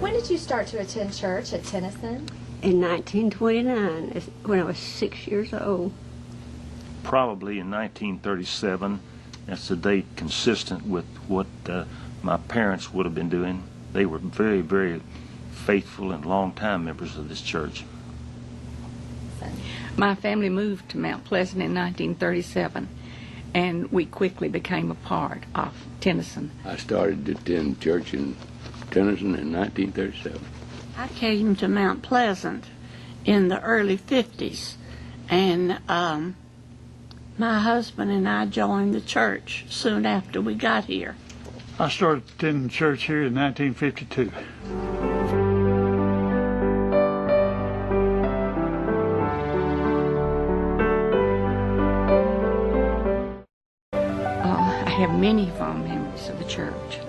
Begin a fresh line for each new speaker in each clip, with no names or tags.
When did you start to attend church at Tennison?
In 1929, when I was 6 years old.
Probably in 1937. That's a date consistent with what my parents would have been doing. They were very, very faithful and long-time members of this church.
My family moved to Mount Pleasant in 1937, and we quickly became a part of Tennison.
I started to attend church in Tennison in 1937.
I came to Mount Pleasant in the early 50s, and my husband and I joined the church soon after we got here.
I started attending church here in 1952.
I have many fond memories of the church.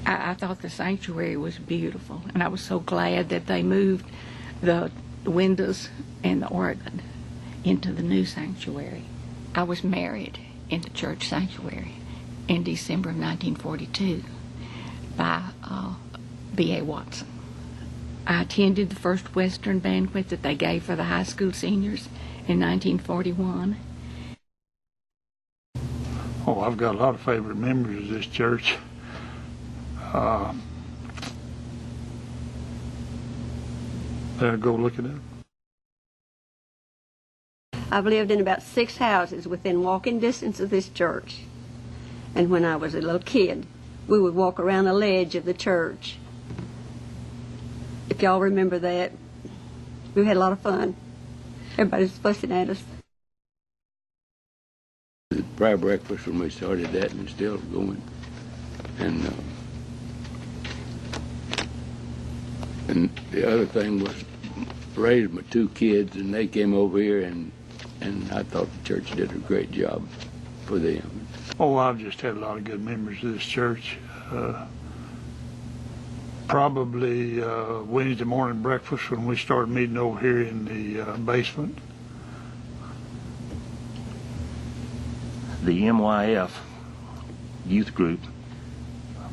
I thought the sanctuary was beautiful, and I was so glad that they moved the windows and the organ into the new sanctuary. I was married in the church sanctuary in December of 1942 by B.A. Watson. I attended the first Western banquet that they gave for the high school seniors in 1941.
Oh, I've got a lot of favorite memories of this church. Better go look at it.
I've lived in about 6 houses within walking distance of this church. And when I was a little kid, we would walk around the ledge of the church. If y'all remember that, we had a lot of fun. Everybody was fussing at us.
The prayer breakfast when we started that, and it's still going. And the other thing was raised my 2 kids, and they came over here, and I thought the church did a great job for them.
Oh, I've just had a lot of good memories of this church. Probably Wednesday morning breakfast when we started meeting over here in the basement.
The MYF youth group,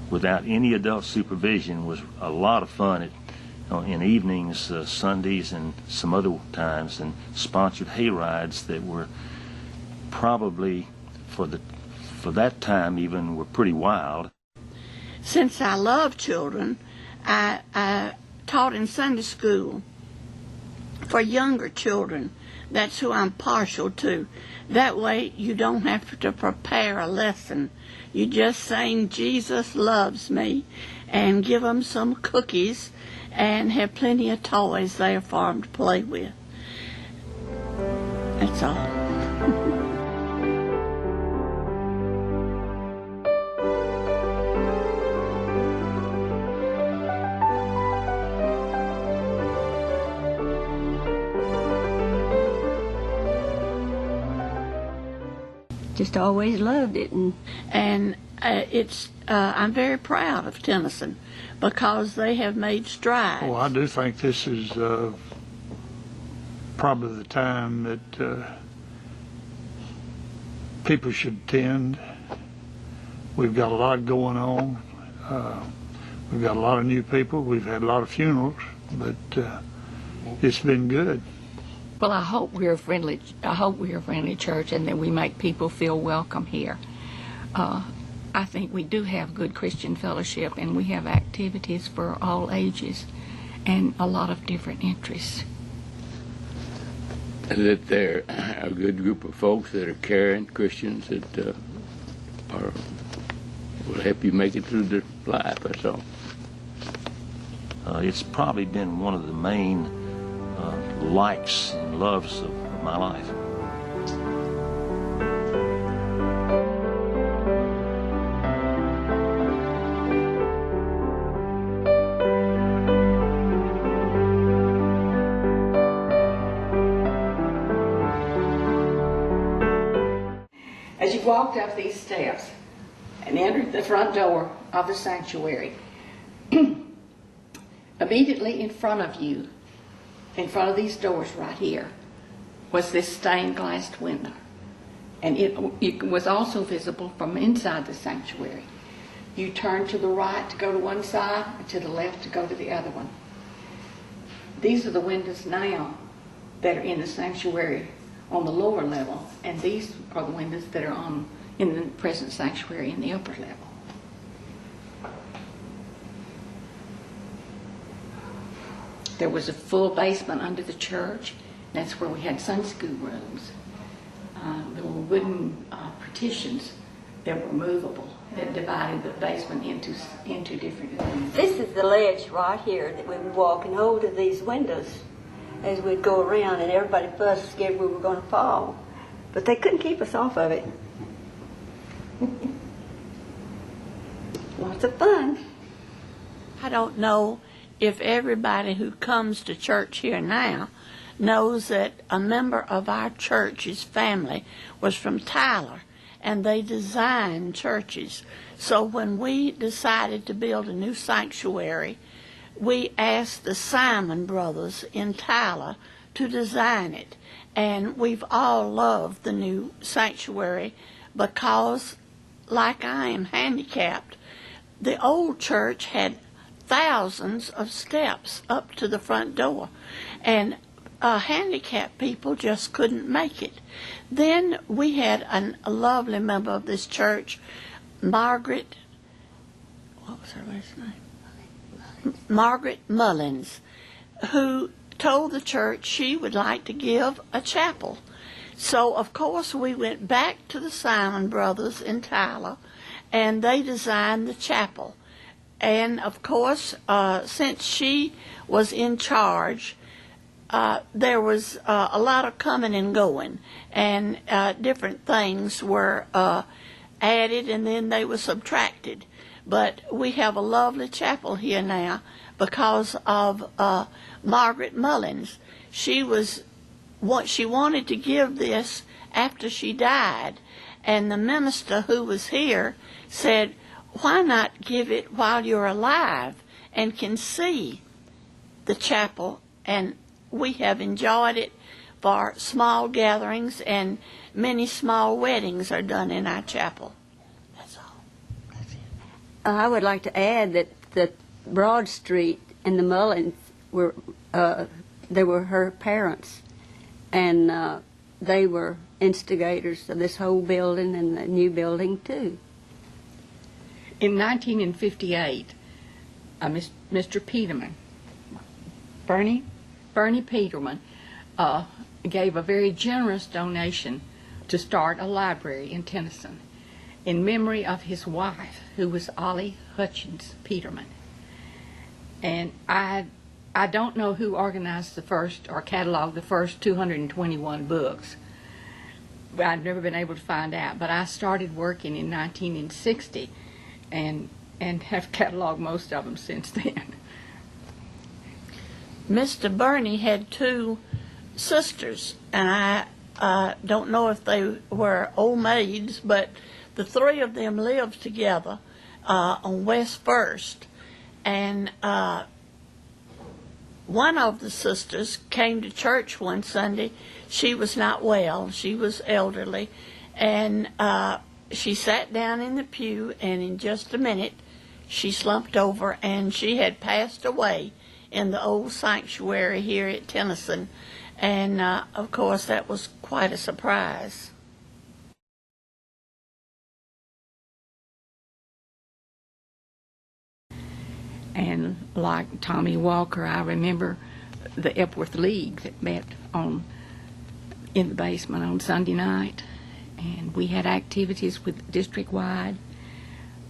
without any adult supervision, was a lot of fun in evenings, Sundays, and some other times, and sponsored hay rides that were probably, for that time even, were pretty wild.
Since I love children, I taught in Sunday school for younger children. That's who I'm partial to. That way you don't have to prepare a lesson. You just sing "Jesus Loves Me" and give them some cookies and have plenty of toys there for them to play with. That's all.
Just always loved it.
And I'm very proud of Tennison because they have made strides.
Oh, I do think this is probably the time that people should attend. We've got a lot going on. We've got a lot of new people. We've had a lot of funerals, but it's been good.
Well, I hope we're a friendly church, and that we make people feel welcome here. I think we do have good Christian fellowship, and we have activities for all ages and a lot of different interests.
And that they're a good group of folks that are caring Christians that will help you make it through the life, that's all.
It's probably been one of the main likes and loves of my life.
As you walked up these steps and entered the front door of the sanctuary, immediately in front of you, in front of these doors right here, was this stained glass window. And it was also visible from inside the sanctuary. You turn to the right to go to one side, and to the left to go to the other one. These are the windows now that are in the sanctuary on the lower level, and these are the windows that are in the present sanctuary in the upper level. There was a full basement under the church. That's where we had Sunday school rooms. There were wooden partitions that were movable that divided the basement into different rooms.
This is the ledge right here that we would walk and hold of these windows as we'd go around, and everybody fussed, scared we were going to fall. But they couldn't keep us off of it. Lots of fun.
I don't know if everybody who comes to church here now knows that a member of our church's family was from Tyler, and they designed churches. So when we decided to build a new sanctuary, we asked the Simon brothers in Tyler to design it. And we've all loved the new sanctuary because, like I am handicapped, the old church had thousands of steps up to the front door, and handicapped people just couldn't make it. Then we had a lovely member of this church, Margaret, what was her last name? Margaret Mullins, who told the church she would like to give a chapel. So, of course, we went back to the Simon brothers in Tyler, and they designed the chapel. And, of course, since she was in charge, there was a lot of coming and going, and different things were added and then they were subtracted. But we have a lovely chapel here now because of Margaret Mullins. She wanted to give this after she died, and the minister who was here said, why not give it while you're alive and can see the chapel? And we have enjoyed it for small gatherings, and many small weddings are done in our chapel. That's all. That's it.
I would like to add that the Broad Street and the Mullins were they were her parents, and they were instigators of this whole building and the new building too.
In 1958, Mr. Peterman, Bernie Peterman, gave a very generous donation to start a library in Tennison in memory of his wife, who was Ollie Hutchins Peterman. And I don't know who organized the first or cataloged the first 221 books. I've never been able to find out, but I started working in 1960 and have cataloged most of them since then.
Mr. Burney had two sisters, and I don't know if they were old maids, but the three of them lived together on West First. And one of the sisters came to church one Sunday. She was not well. She was elderly. And she sat down in the pew, and in just a minute, she slumped over, and she had passed away in the old sanctuary here at Tennison. And, of course, that was quite a surprise.
And like Tommy Walker, I remember the Epworth League that met in the basement on Sunday night. And we had activities with district-wide.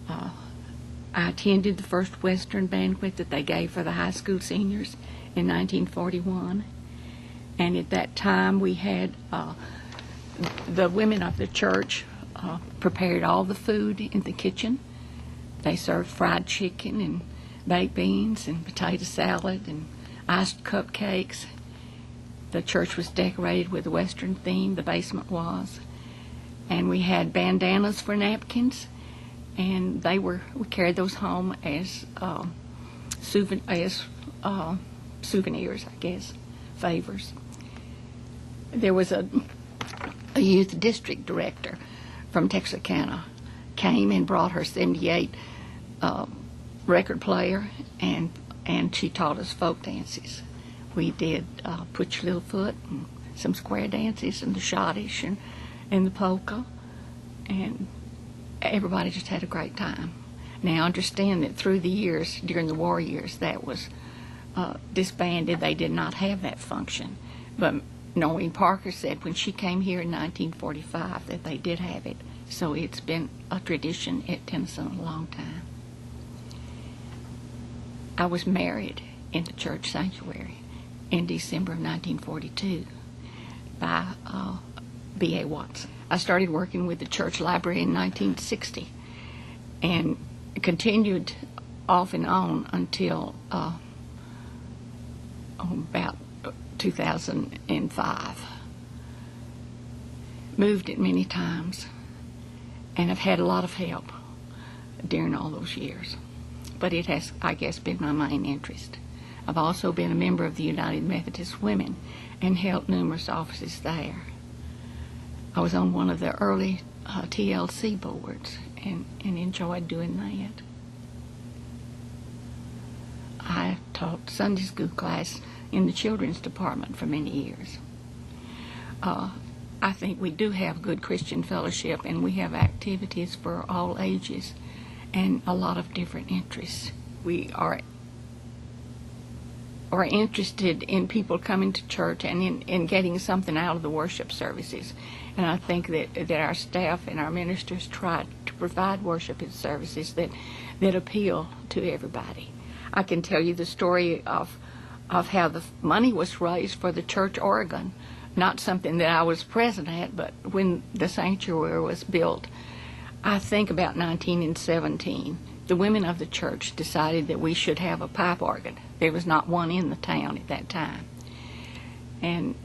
I attended the first Western banquet that they gave for the high school seniors in 1941. And at that time we had the women of the church prepared all the food in the kitchen. They served fried chicken and baked beans and potato salad and iced cupcakes. The church was decorated with a Western theme, the basement was. And we had bandanas for napkins, and we carried those home as souvenirs, I guess, favors. There was a youth district director from Texarkana came and brought her 78 record player, and she taught us folk dances. We did Put Your Little Foot and some square dances and the schottisch and the polka, and everybody just had a great time. Now, I understand that through the years, during the war years, that was disbanded. They did not have that function. But Noreen Parker said when she came here in 1945 that they did have it. So it's been a tradition at Tennison a long time. I was married in the church sanctuary in December of 1942 by B.A. Watson. I started working with the church library in 1960 and continued off and on until about 2005. Moved it many times, and I've had a lot of help during all those years. But it has, I guess, been my main interest. I've also been a member of the United Methodist Women and held numerous offices there. I was on one of the early TLC boards and enjoyed doing that. I taught Sunday school class in the children's department for many years. I think we do have good Christian fellowship, and we have activities for all ages and a lot of different interests. We are interested in people coming to church and in getting something out of the worship services. And I think that our staff and our ministers try to provide worship services that appeal to everybody. I can tell you the story of how the money was raised for the church organ, not something that I was present at, but when the sanctuary was built, I think about 1917, the women of the church decided that we should have a pipe organ. There was not one in the town at that time. And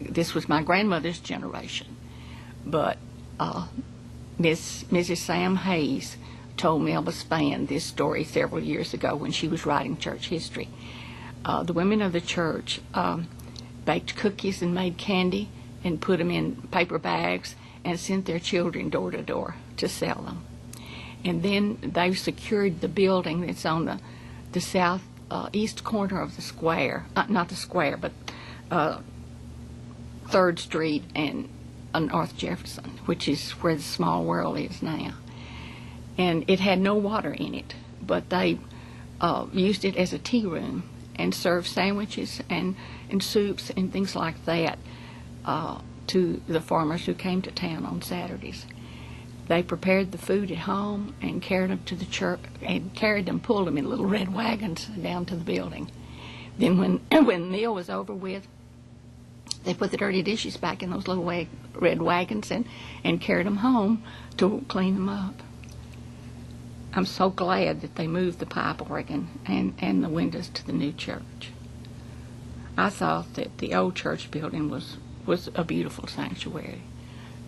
this was my grandmother's generation. But Mrs. Sam Hayes told Melba Spann this story several years ago when she was writing church history. The women of the church baked cookies and made candy and put them in paper bags and sent their children door to door to sell them. And then they secured the building that's on the south east corner of the square, not the square, but 3rd Street and North Jefferson, which is where the Small World is now. And it had no water in it, but they used it as a tea room and served sandwiches and soups and things like that to the farmers who came to town on Saturdays. They prepared the food at home and carried them to the church, and pulled them in little red wagons down to the building. Then when the meal was over with, they put the dirty dishes back in those little red wagons and carried them home to clean them up. I'm so glad that they moved the pipe organ and the windows to the new church. I thought that the old church building was a beautiful sanctuary.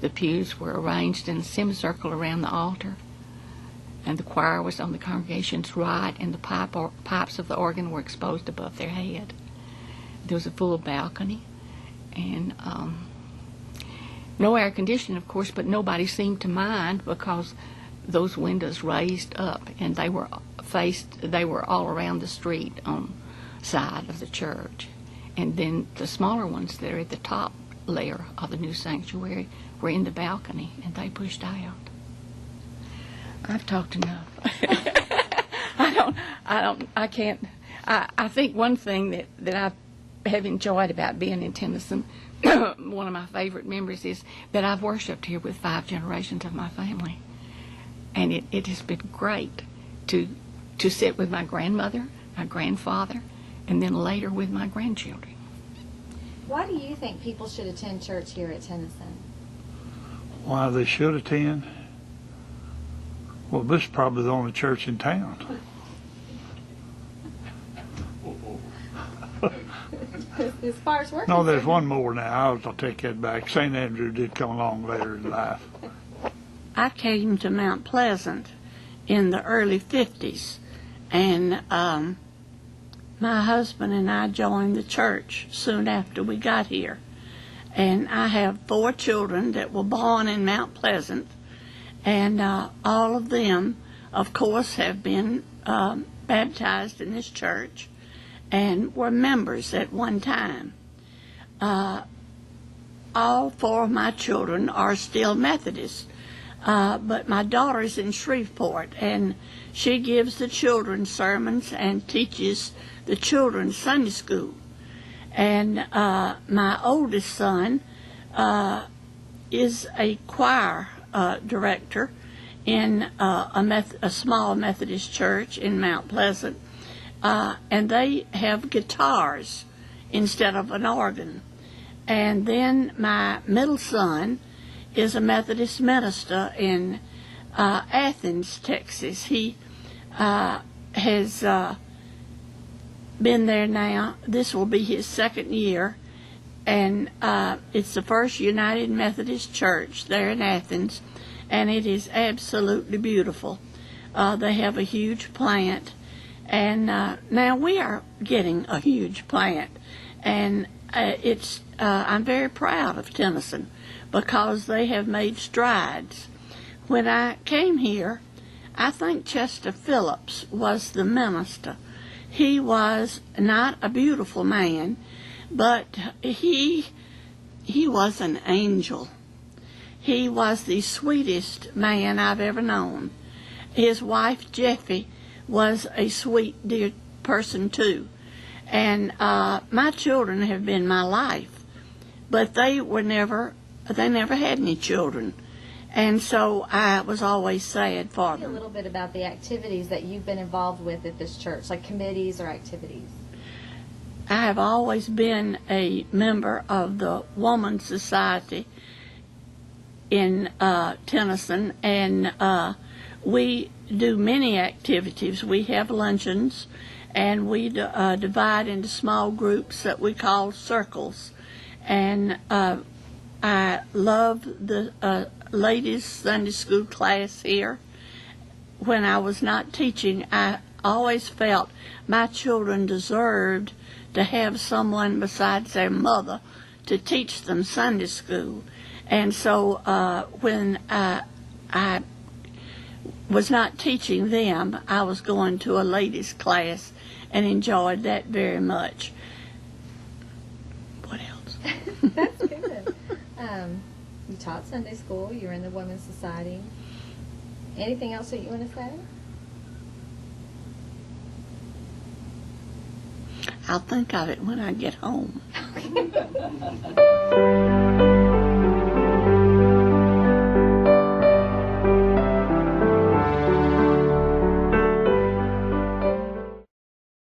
The pews were arranged in a semicircle around the altar, and the choir was on the congregation's right, and the pipes of the organ were exposed above their head. There was a full balcony, and no air conditioning, of course, but nobody seemed to mind because those windows raised up, and they were all around the street on side of the church. And then the smaller ones that are at the top layer of the new sanctuary were in the balcony, and they pushed out. I've talked enough. I think one thing that I have enjoyed about being in Tennison, one of my favorite memories is that I've worshiped here with 5 generations of my family. And it has been great to sit with my grandmother, my grandfather, and then later with my grandchildren.
Why do you think people should attend church here at Tennison?
Why they should attend? Well, this is probably the only church in town.
As far as work
No, there's one more now. I'll take that back. St. Andrew did come along later in life.
I came to Mount Pleasant in the early 50s, and my husband and I joined the church soon after we got here. And I have 4 children that were born in Mount Pleasant, and all of them of course, have been baptized in this church and were members at one time. All four of my children are still Methodists, but my daughter's in Shreveport, and she gives the children sermons and teaches the children Sunday school. And my oldest son is a choir director in a small Methodist church in Mount Pleasant, and they have guitars instead of an organ. And then my middle son is a Methodist minister in Athens, Texas. He has been there now. This will be his second year, and it's the First United Methodist Church there in Athens, and it is absolutely beautiful. They have a huge plant, and now we are getting a huge plant, and I'm very proud of Tennison because they have made strides. When I came here, I think Chester Phillips was the minister. He was not a beautiful man, but he was an angel. He was the sweetest man I've ever known. His wife, Jeffy, was a sweet, dear person, too. And my children have been my life, but they never had any children. And so I was always sad for
Tell me a
them.
little bit about the activities that you've been involved with at this church, like committees or activities.
I have always been a member of the Woman's Society in Tennison, and we do many activities. We have luncheons, and we divide into small groups that we call circles. And I love the ladies' Sunday school class here. When I was not teaching, I always felt my children deserved to have someone besides their mother to teach them Sunday school. And so when I was not teaching them, I was going to a ladies' class and enjoyed that very much. What else?
That's good. You taught Sunday school. You were in the Women's Society. Anything else that you want to say?
I'll think of it when I get home.